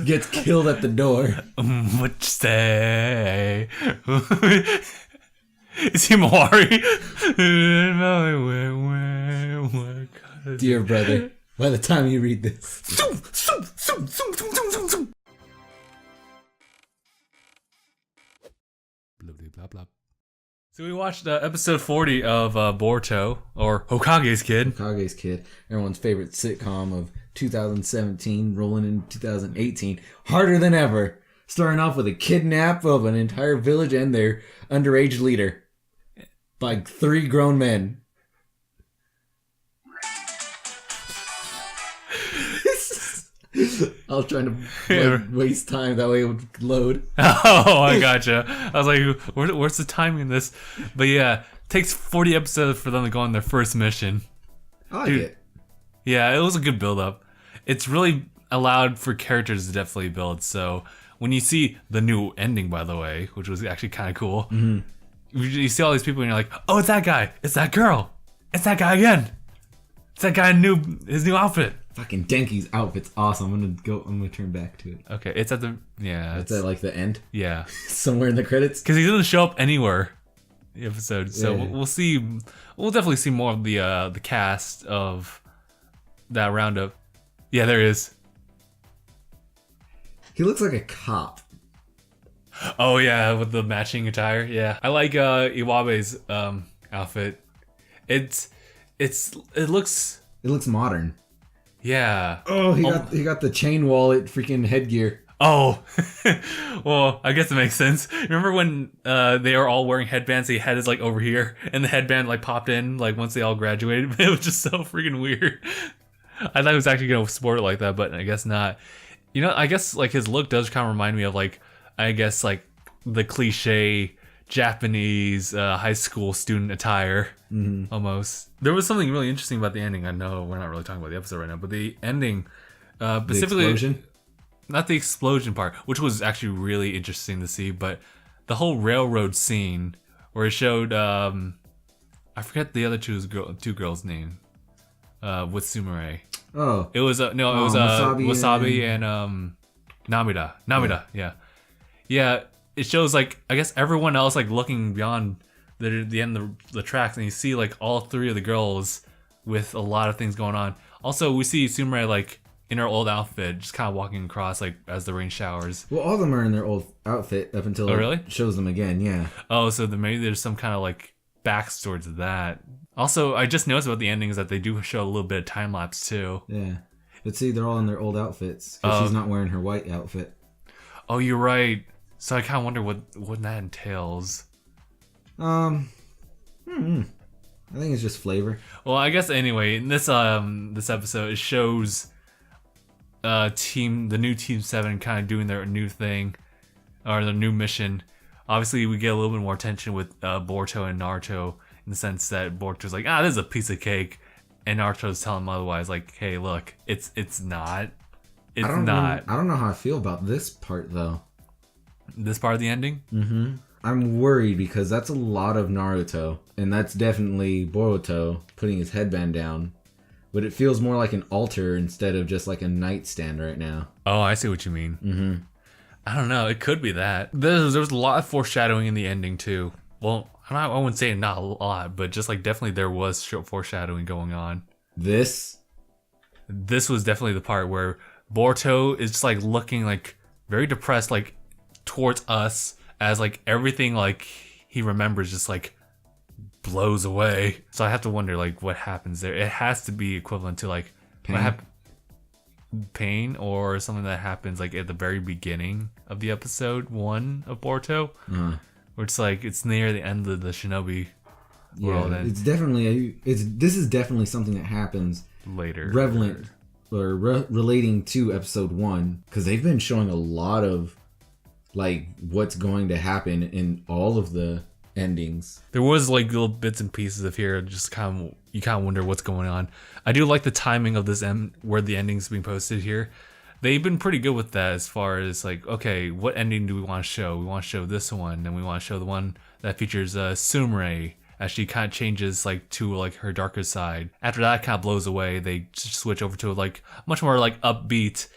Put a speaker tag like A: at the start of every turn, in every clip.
A: Gets killed at the door.
B: What you say? Is he Maury?
A: Dear brother, by the time you read this.
B: Blah, blah. So we watched episode 40 of Boruto, or Hokage's Kid.
A: Hokage's Kid, everyone's favorite sitcom of 2017, rolling in 2018, harder than ever. Starting off with a kidnap of an entire village and their underage leader by 3 grown men. I was trying to waste time, that way it would load.
B: Oh, I gotcha. I was like, where's the timing in this? But yeah, it takes 40 episodes for them to go on their first mission.
A: I like it.
B: Yeah, it was a good build-up. It's really allowed for characters to definitely build. So when you see the new ending, by the way, which was actually kind of cool, you see all these people and you're like, oh, it's that guy. It's that girl. It's that guy again. It's that guy in his new outfit.
A: Fucking Denki's outfit's awesome. I'm gonna turn back to it.
B: Okay, it's at the it's
A: at like the end.
B: Yeah,
A: somewhere in the credits.
B: Because he doesn't show up anywhere in the episode, so we'll see. We'll definitely see more of the cast of that roundup. Yeah, there is.
A: He looks like a cop.
B: Oh yeah, with the matching attire. Yeah, I like Iwabe's outfit. It looks
A: modern.
B: Yeah.
A: Oh, he got the chain wallet freaking headgear.
B: Oh, well, I guess it makes sense. Remember when they were all wearing headbands? The head is like over here, and the headband like popped in like once they all graduated. It was just so freaking weird. I thought he was actually gonna sport it like that, but I guess not. You know, I guess like his look does kind of remind me of like, I guess like the cliche Japanese high school student attire, almost. There was something really interesting about the ending. I know we're not really talking about the episode right now, but the ending, specifically,
A: the explosion?
B: Not the explosion part, which was actually really interesting to see, but the whole railroad scene where it showed, I forget the other two girls' name, with Sumire.
A: Oh,
B: it was Wasabi and Namida. Yeah. It shows like I guess everyone else like looking beyond the end of the tracks, and you see like all 3 of the girls with a lot of things going on. Also, we see Sumire like in her old outfit, just kind of walking across like as the rain showers.
A: Well, all of them are in their old outfit up until it shows them again. Yeah.
B: Oh, so maybe there's some kind of like backstory to that. Also, I just noticed about the endings that they do show a little bit of time lapse too.
A: Yeah, but see, they're all in their old outfits because she's not wearing her white outfit.
B: Oh, you're right. So I kind of wonder what that entails.
A: I think it's just flavor.
B: Well, I guess anyway, in this episode, it shows the new Team 7 kind of doing their new thing, or their new mission. Obviously, we get a little bit more attention with Boruto and Naruto, in the sense that Boruto's like, this is a piece of cake, and Naruto's telling him otherwise, like, hey, look, it's not. It's not.
A: I don't know how I feel about this part, though.
B: This part of the ending?
A: Mm-hmm. I'm worried because that's a lot of Naruto, and that's definitely Boruto putting his headband down. But it feels more like an altar instead of just like a nightstand right now.
B: Oh, I see what you mean.
A: Mm-hmm.
B: I don't know. It could be that. There was a lot of foreshadowing in the ending, too. Well, I wouldn't say not a lot, but just like definitely there was foreshadowing going on. This was definitely the part where Boruto is just like looking like very depressed, like towards us, as like everything like he remembers just like blows away. So I have to wonder like what happens there. It has to be equivalent to like pain or something that happens like at the very beginning of the episode 1 of Boruto, where it's like it's near the end of the Shinobi world.
A: And it's definitely this is definitely something that happens
B: later,
A: relevant or relating to episode 1, because they've been showing a lot of like what's going to happen in all of the endings.
B: There was like little bits and pieces of here, just you kind of wonder what's going on. I do like the timing of this where the ending's being posted here. They've been pretty good with that as far as like, okay, what ending do we want to show? We want to show this one, and we want to show the one that features Sumire as she kind of changes like to like her darker side. After that kind of blows away, they just switch over to like much more like upbeat,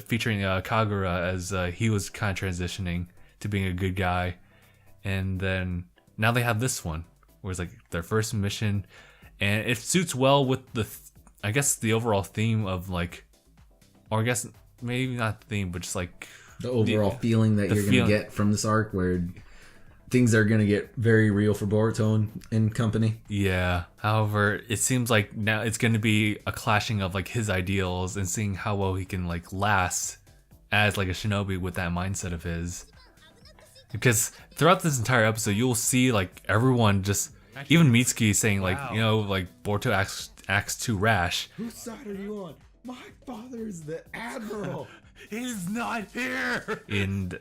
B: featuring Kagura as he was kind of transitioning to being a good guy. And then now they have this one where it's like their first mission, and it suits well with the I guess the overall theme of like, or I guess maybe not the theme, but just like
A: the overall feeling that you're gonna get from this arc, where things are gonna get very real for Boruto and company.
B: Yeah. However, it seems like now it's gonna be a clashing of like his ideals and seeing how well he can like last as like a shinobi with that mindset of his. Because throughout this entire episode, you'll see like everyone just, even Mitsuki saying like, you know, like Boruto acts too rash.
A: Whose side are you on? My father is the admiral.
B: He's not here. And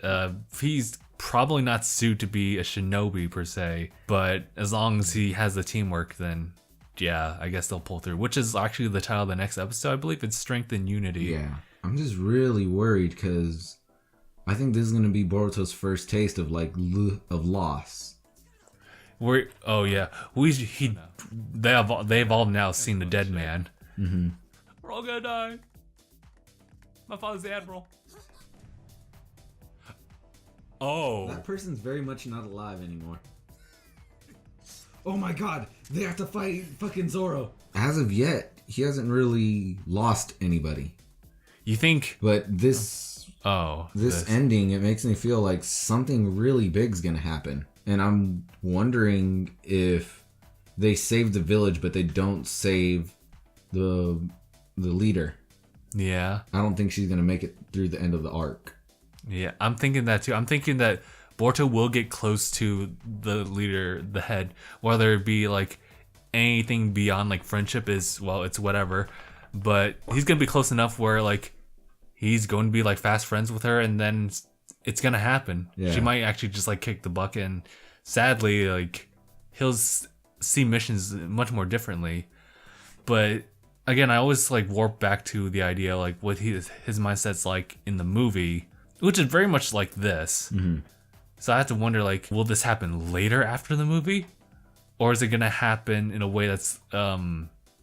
B: he's probably not suited to be a shinobi per se, but as long as he has the teamwork, then yeah, I guess they'll pull through. Which is actually the title of the next episode, I believe. It's Strength and Unity.
A: Yeah, I'm just really worried because I think this is gonna be Boruto's first taste of like of loss.
B: They've all now seen the dead man.
A: Mm-hmm.
B: We're all gonna die. My father's the admiral. Oh.
A: That person's very much not alive anymore. Oh my god, they have to fight fucking Zoro. As of yet, he hasn't really lost anybody.
B: You think?
A: But this ending, it makes me feel like something really big's gonna happen. And I'm wondering if they save the village, but they don't save the leader.
B: Yeah.
A: I don't think she's gonna make it through the end of the arc.
B: Yeah, I'm thinking that too. I'm thinking that Boruto will get close to the leader, the head, whether it be like anything beyond like friendship is, well, it's whatever. But he's gonna be close enough where like he's going to be like fast friends with her, and then it's gonna happen.
A: Yeah.
B: She might actually just like kick the bucket, and sadly, like he'll see missions much more differently. But again, I always like warp back to the idea like what his mindset's like in the movie, which is very much like this.
A: Mm-hmm.
B: So I have to wonder like, will this happen later after the movie, or is it gonna happen in a way that's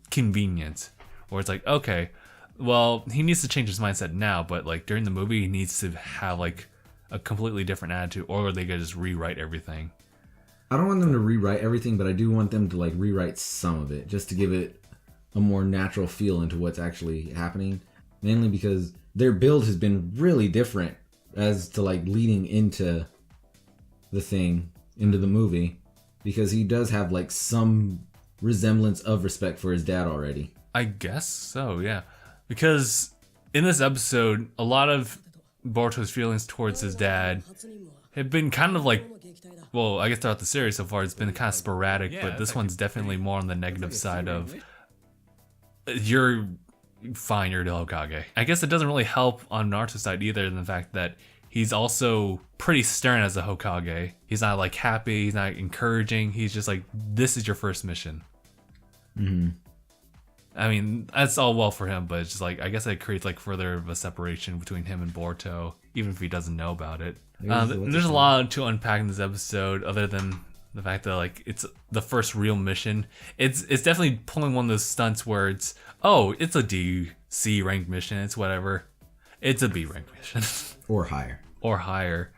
B: convenient, or it's like, okay, well, he needs to change his mindset now, but like during the movie he needs to have like a completely different attitude, or are they gonna just rewrite everything?
A: I don't want them to rewrite everything, but I do want them to like rewrite some of it just to give it a more natural feel into what's actually happening. Mainly because their build has been really different as to like leading into the thing, into the movie, because he does have like some resemblance of respect for his dad already.
B: I guess so, yeah. Because in this episode, a lot of Boruto's feelings towards his dad have been kind of like, well, I guess throughout the series so far, it's been kind of sporadic, but this one's definitely more on the negative side of, you're fine, you're the Hokage. I guess it doesn't really help on Naruto's side either, than the fact that he's also pretty stern as a Hokage. He's not like happy, he's not encouraging, he's just like, this is your first mission.
A: Mm-hmm.
B: I mean, that's all well for him, but it's just like, I guess it creates like further of a separation between him and Boruto, even if he doesn't know about it. There's a lot to unpack in this episode, other than the fact that like it's the first real mission. It's definitely pulling one of those stunts where it's, oh, it's a D, C ranked mission, it's whatever. It's a B ranked mission.
A: Or higher.
B: Or higher.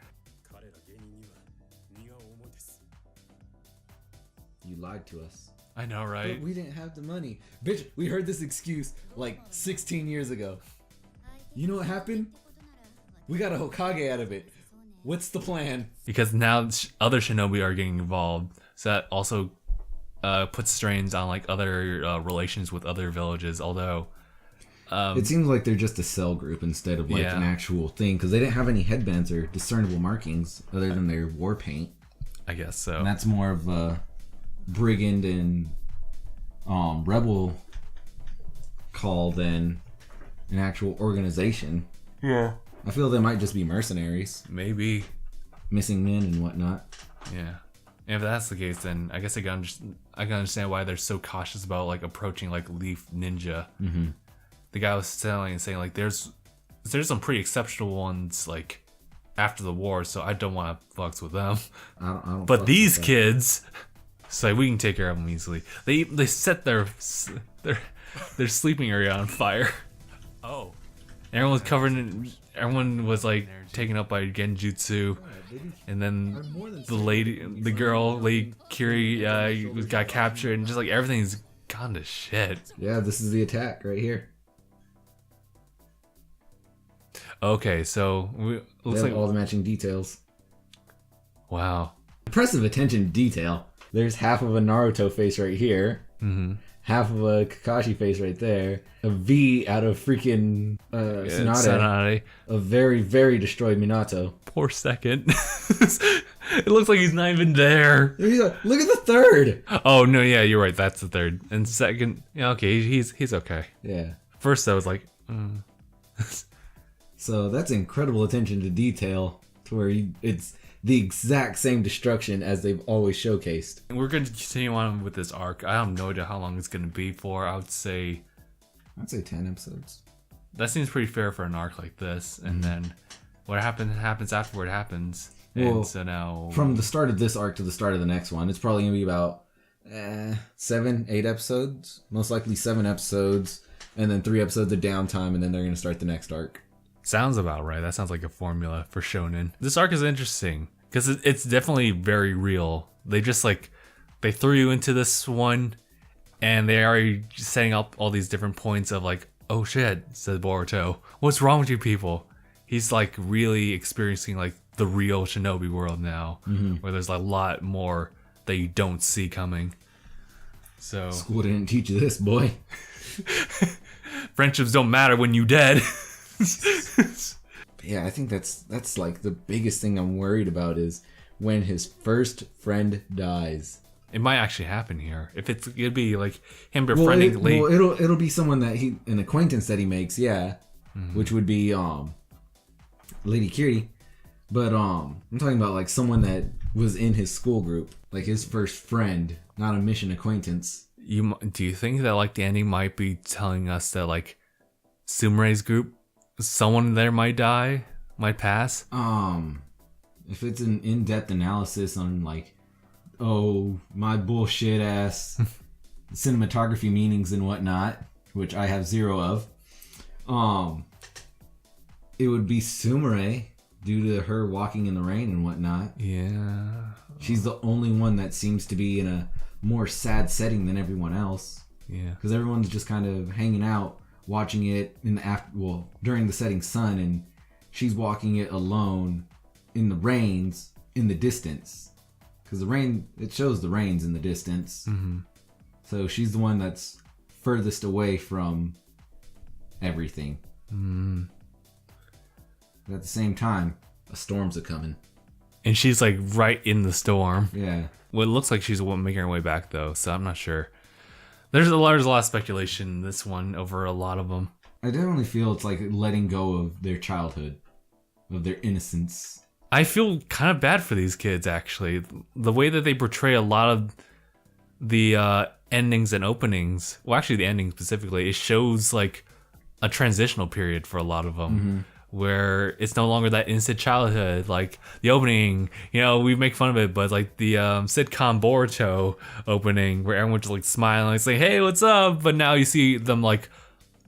A: You lied to us.
B: I know, right?
A: But we didn't have the money. Bitch, we heard this excuse like 16 years ago. You know what happened? We got a Hokage out of it. What's the plan? Because now other shinobi are getting involved. So that also puts strains on like other relations with other villages, although... it seems like they're just a cell group instead of like an actual thing, because they didn't have any headbands or discernible markings other than their war paint.
B: I guess so.
A: And that's more of a brigand and rebel call than an actual organization.
B: Yeah.
A: I feel they might just be mercenaries.
B: Maybe.
A: Missing men and whatnot.
B: Yeah. And if that's the case, then I guess I can understand why they're so cautious about like approaching like Leaf Ninja.
A: Mm-hmm.
B: The guy was saying like there's some pretty exceptional ones like after the war, so I don't want to fucks with them.
A: I don't
B: but these kids, So like, we can take care of them easily. They set their sleeping area on fire.
C: Oh.
B: Everyone was covered in. Everyone was like taken up by genjutsu, and then the girl, Lady Kiri, got captured, and just like everything's gone to shit.
A: Yeah, this is the attack right here.
B: Okay, so looks like
A: all the matching details.
B: Wow.
A: Impressive attention to detail. There's half of a Naruto face right here.
B: Mm-hmm.
A: Half of a Kakashi face right there. A V out of freaking Tsunade. A very, very destroyed Minato.
B: Poor second. It looks like he's not even there.
A: Look at the third.
B: Oh no, yeah, you're right. That's the third. And second, yeah, okay, he's okay.
A: Yeah.
B: First, I was like,
A: So that's incredible attention to detail, to where it's the exact same destruction as they've always showcased.
B: We're going to continue on with this arc. I have no idea how long it's going to be for. I'd say
A: 10 episodes.
B: That seems pretty fair for an arc like this. And then what happens afterward happens.
A: Well,
B: and so now,
A: from the start of this arc to the start of the next one, it's probably going to be about 7, 8 episodes. Most likely 7 episodes. And then 3 episodes of downtime, and then they're going to start the next arc.
B: Sounds about right. That sounds like a formula for shonen. This arc is interesting because it's definitely very real. They just they threw you into this one, and they are setting up all these different points of like, oh shit, said Boruto, what's wrong with you people? He's like really experiencing like the real shinobi world now, where there's a lot more that you don't see coming. So
A: school didn't teach you this, boy.
B: Friendships don't matter when you dead.
A: Yeah, I think that's like the biggest thing I'm worried about is when his first friend dies.
B: It might actually happen here. If it'd be like him befriending
A: it'll be someone that an acquaintance that he makes, yeah, which would be Lady Kiri, but I'm talking about like someone that was in his school group, like his first friend, not a mission acquaintance.
B: Do you think that like the ending might be telling us that like Sumere's group, someone there might die, might pass?
A: If it's an in-depth analysis on like, oh, my bullshit ass cinematography meanings and whatnot, which I have 0 of, it would be Sumere due to her walking in the rain and whatnot.
B: Yeah.
A: She's the only one that seems to be in a more sad setting than everyone else.
B: Yeah.
A: Because everyone's just kind of hanging out, watching it in the during the setting sun, and she's walking it alone in the rains in the distance. Because the rain, it shows the rains in the distance.
B: Mm-hmm.
A: So she's the one that's furthest away from everything.
B: Mm.
A: But at the same time, a storm's a coming.
B: And she's like right in the storm.
A: Yeah.
B: Well, it looks like she's making her way back though, so I'm not sure. There's a lot of speculation in this one over a lot of them.
A: I definitely feel it's like letting go of their childhood, of their innocence.
B: I feel kind of bad for these kids, actually. The way that they portray a lot of the endings and openings, well, actually the ending specifically, it shows like a transitional period for a lot of them. Where it's no longer that innocent childhood, like the opening, we make fun of it, but like the sitcom Boruto opening where everyone's just like smiling, like saying, hey, what's up? But now you see them like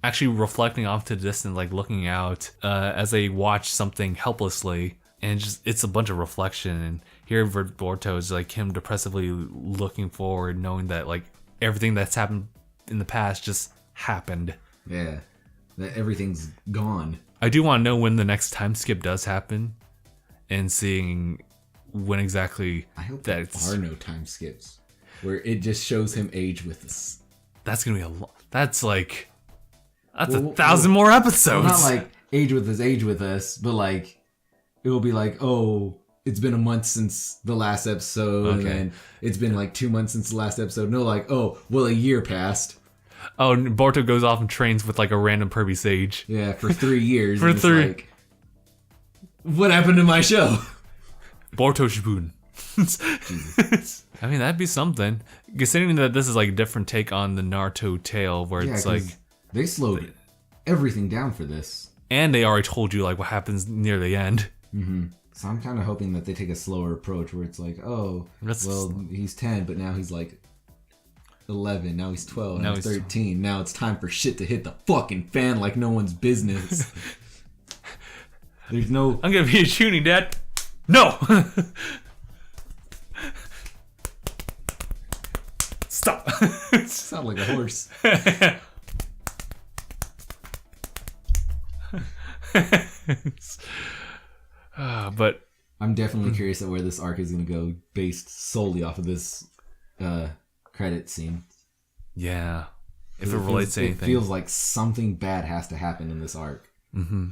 B: actually reflecting off to the distance, like looking out as they watch something helplessly, and it's a bunch of reflection. And here Boruto is like him depressively looking forward, knowing that like everything that's happened in the past just happened.
A: Yeah, that everything's gone.
B: I do want to know when the next time skip does happen, and seeing when exactly.
A: I hope
B: that
A: there are no time skips where it just shows him age with us.
B: That's gonna be a lot. That's 1,000 more episodes.
A: Well, not like age with us, but like it will be like, oh, it's been a month since the last episode, and then it's been like 2 months since the last episode. No, like, oh, well, a year passed.
B: Oh, Boruto goes off and trains with like a random pervy sage.
A: Yeah, for 3 years.
B: For 3.
A: Like, what happened to my show?
B: Boruto Shippuden. I mean, that'd be something. Considering that this is like a different take on the Naruto tale, where it's like
A: they slowed everything down for this,
B: and they already told you like what happens near the end.
A: So I'm kind of hoping that they take a slower approach where it's like, oh, well, he's 10, but now he's like 11. Now he's 12. Now he's 13. Now it's time for shit to hit the fucking fan like no one's business. There's no...
B: I'm gonna be a shooting, Dad. No! Stop.
A: Sound like a horse.
B: But
A: I'm definitely curious at where this arc is going to go based solely off of this credit scene.
B: Yeah. If it relates to anything.
A: It feels like something bad has to happen in this arc. Mm-hmm.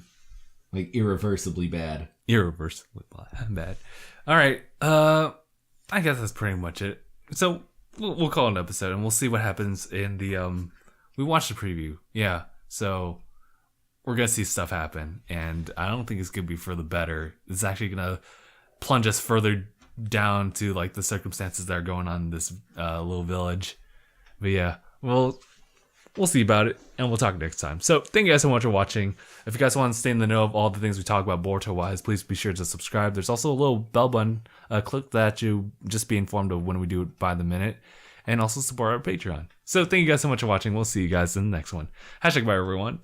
A: Like irreversibly bad.
B: Irreversibly bad. All right. I guess that's pretty much it. So we'll call it an episode and we'll see what happens in the... We watched the preview. Yeah. So... we're going to see stuff happen, and I don't think it's going to be for the better. It's actually going to plunge us further down to like the circumstances that are going on in this little village. But yeah, we'll see about it, and we'll talk next time. So thank you guys so much for watching. If you guys want to stay in the know of all the things we talk about Boruto-wise, please be sure to subscribe. There's also a little bell button, click that you just be informed of when we do it by the minute, and also support our Patreon. So thank you guys so much for watching. We'll see you guys in the next one. #bye everyone.